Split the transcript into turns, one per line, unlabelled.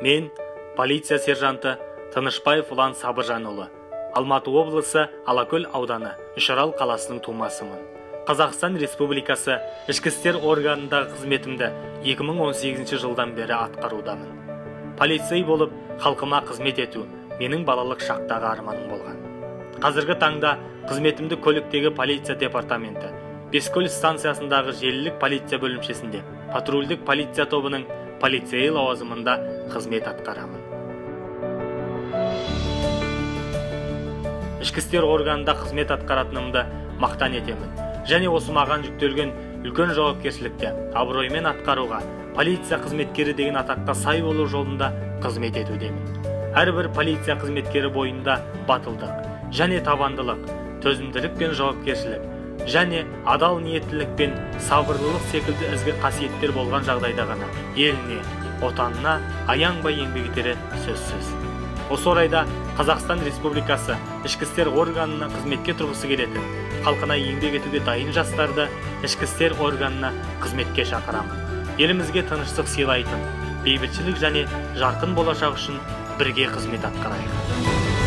Мен полиция сержанты Тынышбаев Ұлан Сабыржанұлы. Алматы облысы Алакөл ауданы Үшарал қаласының тумасымын. Қазақстан Республикасы ішкі істер органындағы қызметімді 2018 жылдан бері атқарудамын. Полицей болып халқыма қызмет ету менің балалық шақтағы арманым болған. Қазіргі таңда қызметімді көліктегі полиция департаменті Бескөл станциясындағы желілік полиция бөлімшесінде патрульдік полиция тобының полицей лауазымында қызмет атқарамын. Ішкі істер органында қызмет атқаратынымды мақтан етемін. Және осы маған жүктелген үлкен жауапкершілікті абыроймен атқаруға, полиция қызметкері деген атаққа сай болу жолында қызмет етудемін. Әрбір полиция қызметкері бойында батылдық және табандылық, төзімділік пен жауапкершілік және адал ниеттілік пен сабырлылық секілді ізгі қасиеттер болған жағдайда ғана еліне, отанына аянбай еңбек етері сөзсіз. Осы орайда Қазақстан Республикасы ішкі істер органына қызметке тұрғысы келетін, халқына еңбек етуге дайын жастарды ішкі істер органына қызметке шақырамын. Елімізге тыныштық сыйлайтын, бейбітшілік және жарқын болашақ үшін бірге қызмет атқарайық.